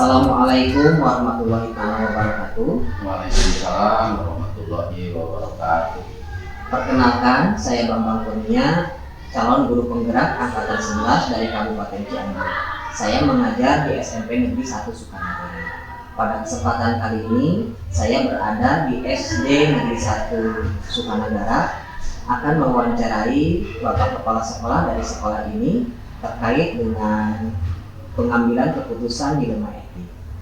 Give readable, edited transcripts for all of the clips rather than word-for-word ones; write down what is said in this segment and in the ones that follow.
Assalamualaikum warahmatullahi wabarakatuh. Waalaikumsalam warahmatullahi wabarakatuh. Perkenalkan, saya Bambang Kurnia, calon guru penggerak angkatan 11 dari Kabupaten Cianjur. Saya mengajar di SMP Negeri 1 Sukanagara. Pada kesempatan kali ini, saya berada di SD Negeri 1 Sukanagara akan mewawancarai Bapak Kepala Sekolah dari sekolah ini terkait dengan pengambilan keputusan dilema etik.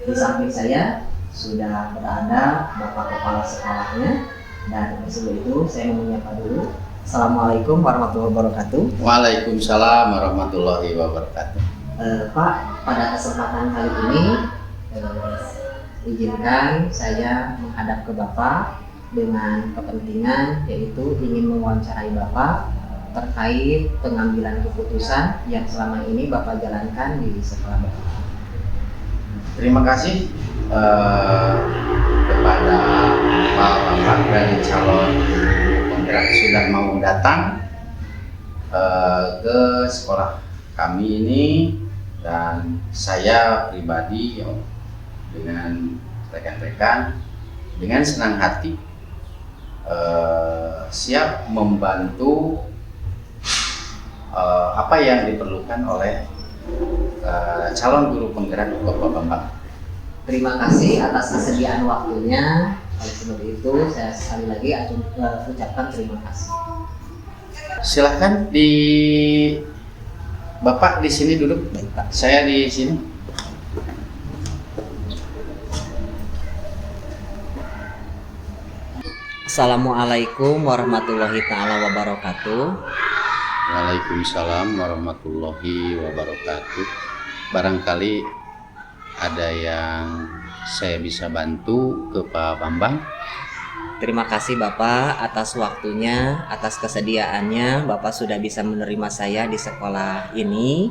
Di samping saya sudah berada Bapak Kepala Sekolahnya, dan sebelum itu saya mau menyapa dulu. Assalamualaikum warahmatullahi wabarakatuh. Waalaikumsalam warahmatullahi wabarakatuh. Pak, pada kesempatan kali ini izinkan saya menghadap ke Bapak dengan kepentingan yaitu ingin mewawancarai Bapak terkait pengambilan keputusan yang selama ini Bapak jalankan di sekolah Bapak. Terima kasih kepada Pak Bambang dan calon penggerak sudah mau datang ke sekolah kami ini, dan saya pribadi dengan rekan-rekan dengan senang hati siap membantu apa yang diperlukan oleh calon guru penggerak Bapak Bambang. Terima kasih atas kesediaan waktunya. Oleh sebab itu saya sekali lagi ucapkan terima kasih. Silahkan Bapak di sini duduk. Baik, Pak. Saya di sini. Assalamualaikum warahmatullahi wabarakatuh. Waalaikumsalam warahmatullahi wabarakatuh. Barangkali ada yang saya bisa bantu ke Pak Bambang. Terima kasih Bapak atas waktunya, atas kesediaannya. Bapak sudah bisa menerima saya di sekolah ini.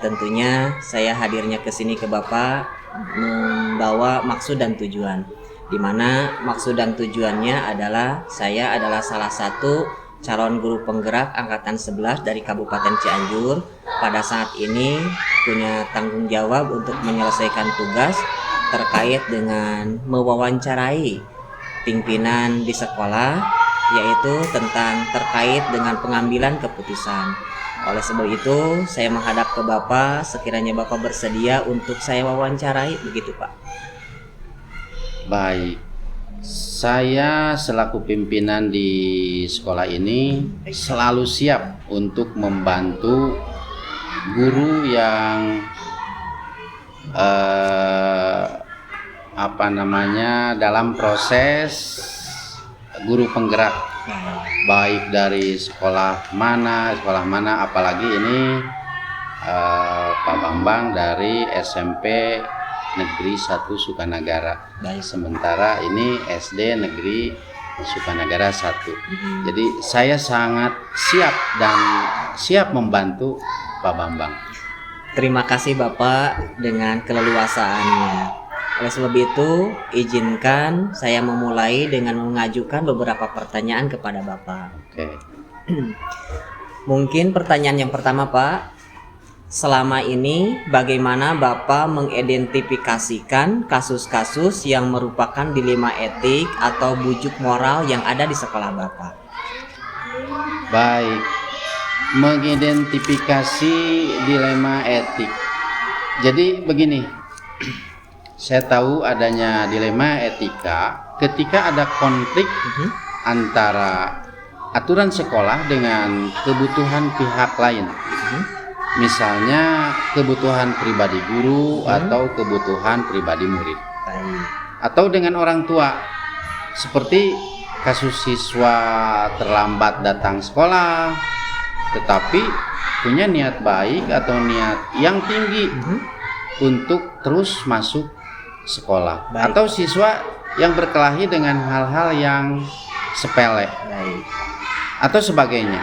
Tentunya saya hadirnya ke sini ke Bapak membawa maksud dan tujuan. Di mana maksud dan tujuannya adalah saya adalah salah satu calon guru penggerak angkatan 11 dari Kabupaten Cianjur. Pada saat ini punya tanggung jawab untuk menyelesaikan tugas terkait dengan mewawancarai pimpinan di sekolah, yaitu terkait dengan pengambilan keputusan. Oleh sebab itu saya menghadap ke Bapak, sekiranya Bapak bersedia untuk saya wawancarai, begitu Pak. Baik, saya selaku pimpinan di sekolah ini selalu siap untuk membantu guru yang dalam proses guru penggerak, baik dari sekolah mana, apalagi ini Pak Bambang dari SMP Negeri 1 Sukanagara. Sementara ini SD Negeri Sukanagara 1. Jadi saya sangat siap membantu Pak Bambang. Terima kasih Bapak dengan keleluasaannya. Oleh sebab itu, izinkan saya memulai dengan mengajukan beberapa pertanyaan kepada Bapak. Oke. Mungkin pertanyaan yang pertama Pak, selama ini bagaimana Bapak mengidentifikasikan kasus-kasus yang merupakan dilema etik atau bujuk moral yang ada di sekolah Bapak? Baik, mengidentifikasi dilema etik. Jadi begini, saya tahu adanya dilema etika ketika ada konflik antara aturan sekolah dengan kebutuhan pihak lain. Misalnya kebutuhan pribadi guru atau kebutuhan pribadi murid, atau dengan orang tua, seperti kasus siswa terlambat datang sekolah tetapi punya niat baik atau niat yang tinggi untuk terus masuk sekolah. Atau siswa yang berkelahi dengan hal-hal yang sepele atau sebagainya.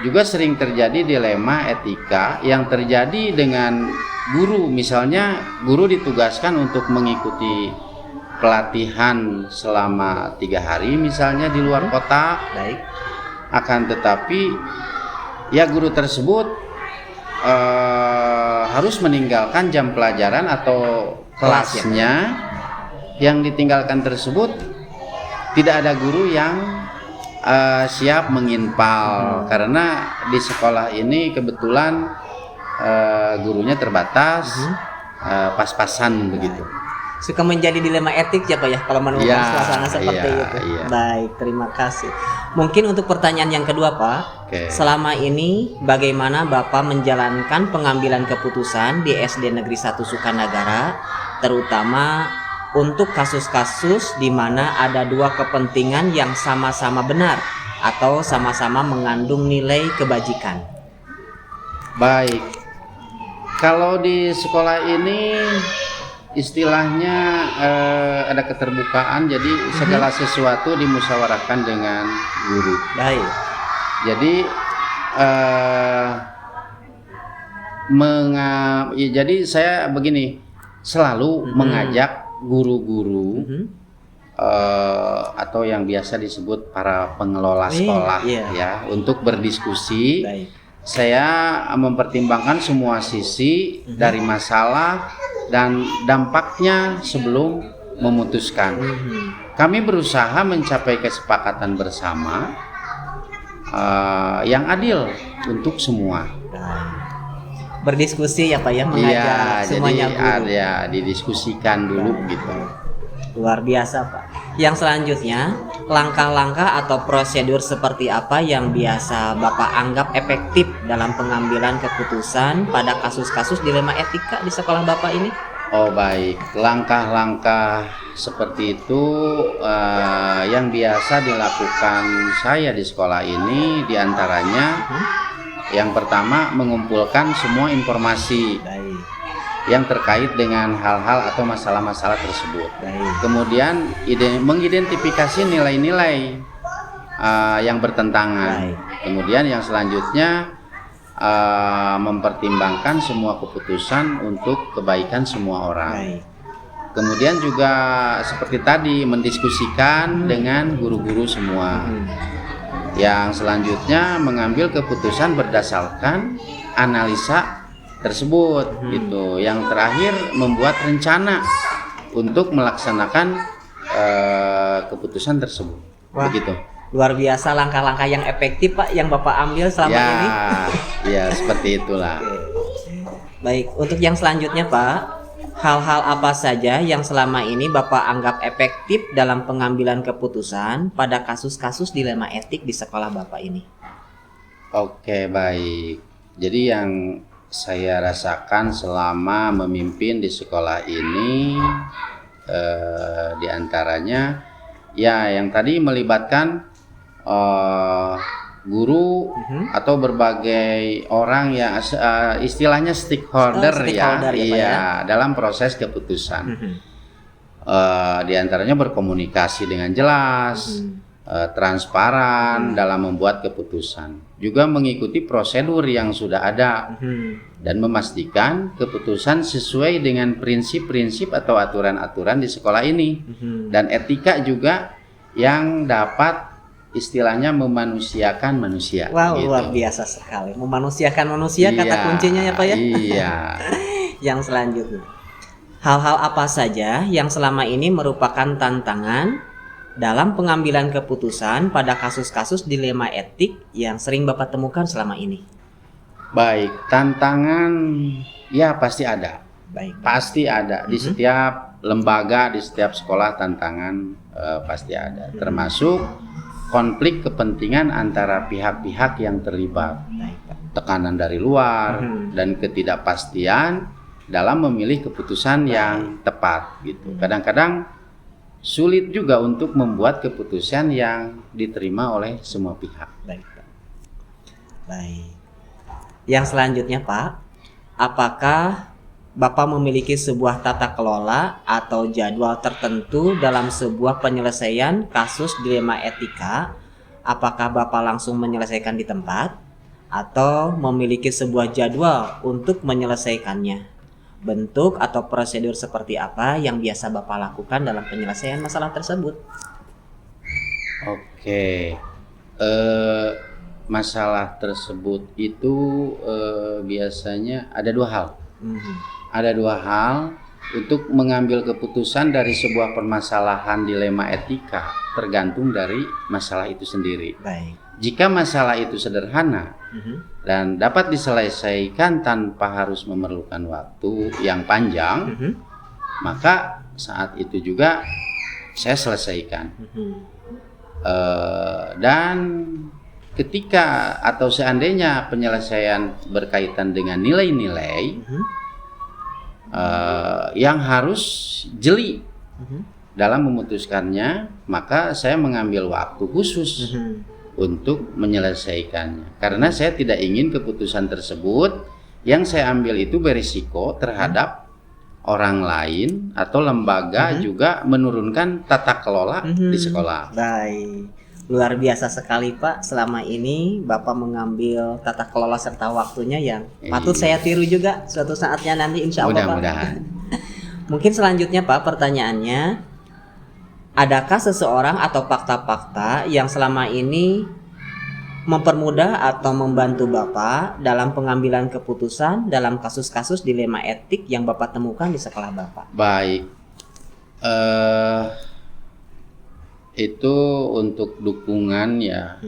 Juga sering terjadi dilema etika yang terjadi dengan guru. Misalnya guru ditugaskan untuk mengikuti pelatihan selama 3 hari misalnya di luar kota. Akan tetapi ya guru tersebut harus meninggalkan jam pelajaran atau kelasnya yang ditinggalkan tersebut tidak ada guru yang siap menginpal, karena di sekolah ini kebetulan gurunya terbatas, pas-pasan begitu. Suka menjadi dilema etik ya Pak ya kalau menemukan suasana seperti itu. Baik, terima kasih. Mungkin untuk pertanyaan yang kedua Pak, selama ini bagaimana Bapak menjalankan pengambilan keputusan di SD Negeri 1 Sukanagara, terutama untuk kasus-kasus di mana ada dua kepentingan yang sama-sama benar atau sama-sama mengandung nilai kebajikan? Baik, kalau di sekolah ini istilahnya ada keterbukaan, jadi segala sesuatu dimusyawarahkan dengan guru. Baik. Jadi jadi saya begini, selalu mengajak guru-guru atau yang biasa disebut para pengelola sekolah ya untuk berdiskusi. Baik. Saya mempertimbangkan semua sisi dari masalah dan dampaknya sebelum memutuskan. Kami berusaha mencapai kesepakatan bersama yang adil untuk semua. Berdiskusi ya Pak ya, mengajak semuanya jadi guru. ada didiskusikan dulu gitu. Luar biasa Pak. Yang selanjutnya, langkah-langkah atau prosedur seperti apa yang biasa Bapak anggap efektif dalam pengambilan keputusan pada kasus-kasus dilema etika di sekolah Bapak ini? Oh baik, langkah-langkah seperti itu yang biasa dilakukan saya di sekolah ini diantaranya yang pertama mengumpulkan semua informasi yang terkait dengan hal-hal atau masalah-masalah tersebut. Kemudian mengidentifikasi nilai-nilai yang bertentangan. Kemudian yang selanjutnya mempertimbangkan semua keputusan untuk kebaikan semua orang. Kemudian juga seperti tadi mendiskusikan dengan guru-guru semua. Yang selanjutnya mengambil keputusan berdasarkan analisa tersebut gitu. Yang terakhir membuat rencana untuk melaksanakan keputusan tersebut. Begitu. Luar biasa langkah-langkah yang efektif Pak yang Bapak ambil selama ini. Ya seperti itulah. Baik, untuk yang selanjutnya Pak, hal-hal apa saja yang selama ini Bapak anggap efektif dalam pengambilan keputusan pada kasus-kasus dilema etik di sekolah Bapak ini? Oke, baik. Jadi yang saya rasakan selama memimpin di sekolah ini diantaranya ya yang tadi melibatkan guru atau berbagai orang yang istilahnya stakeholder, ya dalam proses keputusan. Di antaranya berkomunikasi dengan jelas, transparan dalam membuat keputusan, juga mengikuti prosedur yang sudah ada dan memastikan keputusan sesuai dengan prinsip-prinsip atau aturan-aturan di sekolah ini dan etika juga yang dapat istilahnya memanusiakan manusia. Wow, gitu. Luar biasa sekali. Memanusiakan manusia kata kuncinya ya Pak ya. Iya. Yang selanjutnya, hal-hal apa saja yang selama ini merupakan tantangan dalam pengambilan keputusan pada kasus-kasus dilema etik yang sering Bapak temukan selama ini? Baik, tantangan ya pasti ada. Baik. Pasti ada di setiap lembaga, di setiap sekolah tantangan pasti ada. Termasuk konflik kepentingan antara pihak-pihak yang terlibat, tekanan dari luar dan ketidakpastian dalam memilih keputusan yang tepat gitu. Kadang-kadang sulit juga untuk membuat keputusan yang diterima oleh semua pihak. Baik, Pak. Baik. Yang selanjutnya Pak, apakah Bapak memiliki sebuah tata kelola atau jadwal tertentu dalam sebuah penyelesaian kasus dilema etika? Apakah Bapak langsung menyelesaikan di tempat atau memiliki sebuah jadwal untuk menyelesaikannya? Bentuk atau prosedur seperti apa yang biasa Bapak lakukan dalam penyelesaian masalah tersebut? Oke, masalah tersebut itu biasanya ada dua hal. Ada dua hal. untuk mengambil keputusan dari sebuah permasalahan dilema etika tergantung dari masalah itu sendiri. Baik. Jika masalah itu sederhana dan dapat diselesaikan tanpa harus memerlukan waktu yang panjang, maka saat itu juga saya selesaikan. Dan ketika atau seandainya penyelesaian berkaitan dengan nilai-nilai yang harus jeli dalam memutuskannya, maka saya mengambil waktu khusus untuk menyelesaikannya. Karena saya tidak ingin keputusan tersebut yang saya ambil itu berisiko terhadap orang lain atau lembaga juga menurunkan tata kelola di sekolah. Baik. Luar biasa sekali Pak, selama ini Bapak mengambil tata kelola serta waktunya yang patut saya tiru juga suatu saatnya nanti insya Allah. Mudah-mudahan. Mungkin selanjutnya Pak, pertanyaannya, adakah seseorang atau fakta-fakta yang selama ini mempermudah atau membantu Bapak dalam pengambilan keputusan dalam kasus-kasus dilema etik yang Bapak temukan di sekolah Bapak? Baik. Itu untuk dukungan ya.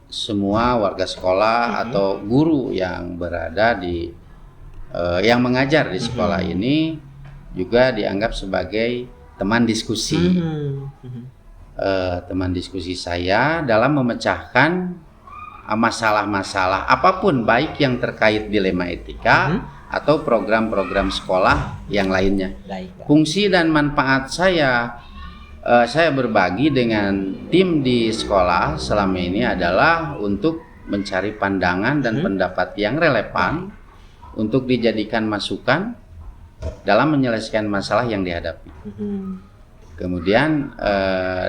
Semua warga sekolah atau guru yang berada di yang mengajar di sekolah ini juga dianggap sebagai teman diskusi. Teman diskusi saya dalam memecahkan masalah-masalah apapun, baik yang terkait dilema etika atau program-program sekolah yang lainnya. Fungsi dan manfaat saya berbagi dengan tim di sekolah selama ini adalah untuk mencari pandangan dan pendapat yang relevan untuk dijadikan masukan dalam menyelesaikan masalah yang dihadapi. Kemudian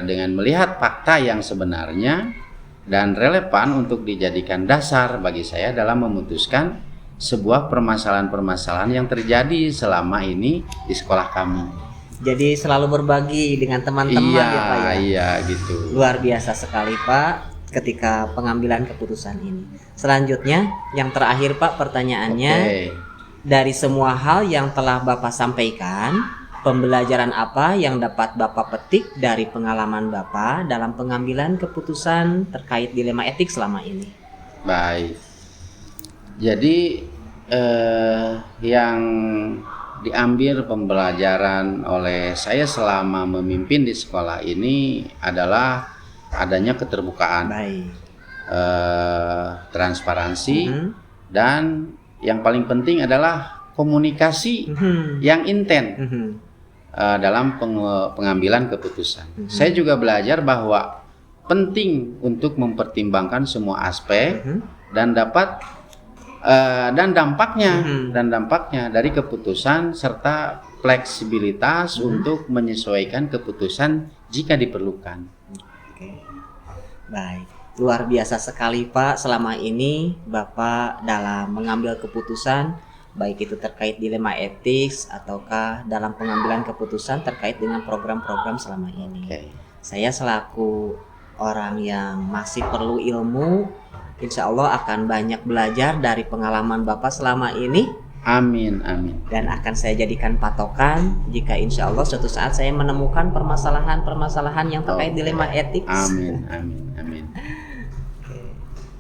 dengan melihat fakta yang sebenarnya dan relevan untuk dijadikan dasar bagi saya dalam memutuskan sebuah permasalahan-permasalahan yang terjadi selama ini di sekolah kami. Jadi selalu berbagi dengan teman-teman ya Pak ya? Iya gitu. Luar biasa sekali Pak ketika pengambilan keputusan ini. Selanjutnya yang terakhir Pak, pertanyaannya, dari semua hal yang telah Bapak sampaikan, pembelajaran apa yang dapat Bapak petik dari pengalaman Bapak dalam pengambilan keputusan terkait dilema etik selama ini? Baik. Jadi yang diambil pembelajaran oleh saya selama memimpin di sekolah ini adalah adanya keterbukaan, transparansi, dan yang paling penting adalah komunikasi yang intens dalam pengambilan keputusan. Saya juga belajar bahwa penting untuk mempertimbangkan semua aspek dan dampaknya dari keputusan serta fleksibilitas untuk menyesuaikan keputusan jika diperlukan. Baik, luar biasa sekali Pak, selama ini Bapak dalam mengambil keputusan, baik itu terkait dilema etik ataukah dalam pengambilan keputusan terkait dengan program-program selama ini. Saya selaku orang yang masih perlu ilmu, insya Allah akan banyak belajar dari pengalaman Bapak selama ini. Amin, amin. Dan akan saya jadikan patokan jika insya Allah suatu saat saya menemukan permasalahan-permasalahan yang terkait dilema etik. Amin, amin, amin.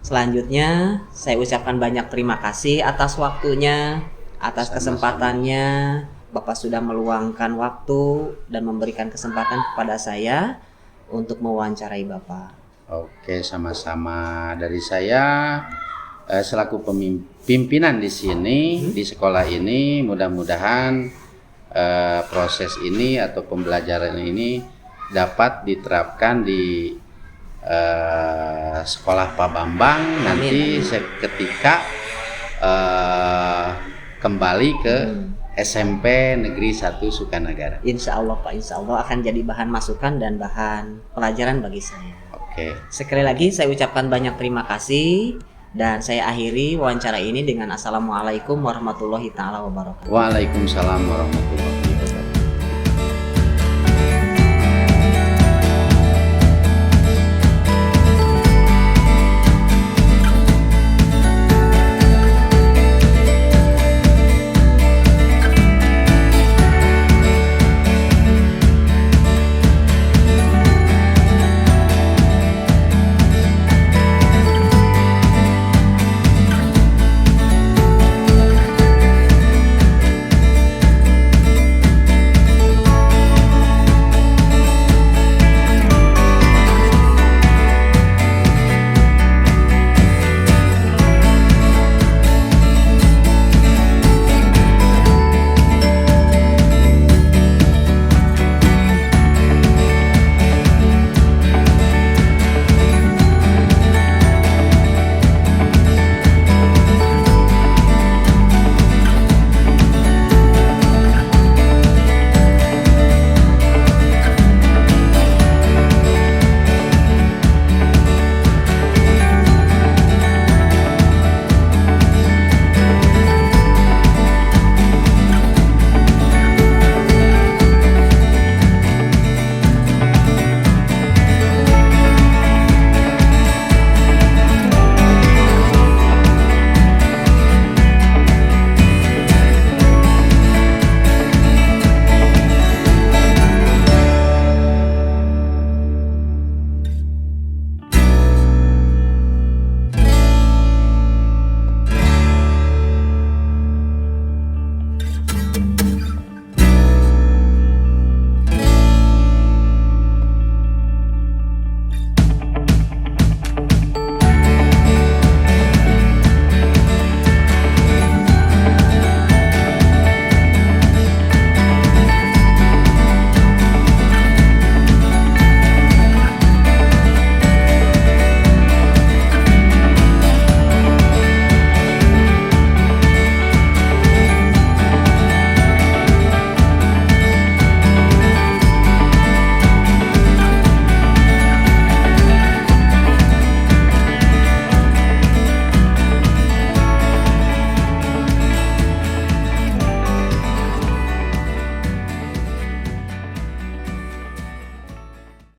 Selanjutnya saya ucapkan banyak terima kasih atas waktunya, atas kesempatannya. Bapak sudah meluangkan waktu dan memberikan kesempatan kepada saya untuk mewawancarai Bapak. Oke, sama-sama. Dari saya selaku pimpinan di sini, di sekolah ini, mudah-mudahan proses ini atau pembelajaran ini dapat diterapkan di sekolah Pak Bambang. Nanti ketika kembali ke SMP Negeri 1 Sukanagara. Insya Allah Pak, insya Allah akan jadi bahan masukan dan bahan pelajaran bagi saya. Sekali lagi saya ucapkan banyak terima kasih dan saya akhiri wawancara ini dengan Assalamualaikum warahmatullahi taala wabarakatuh. Waalaikumsalam warahmatullahi wabarakatuh.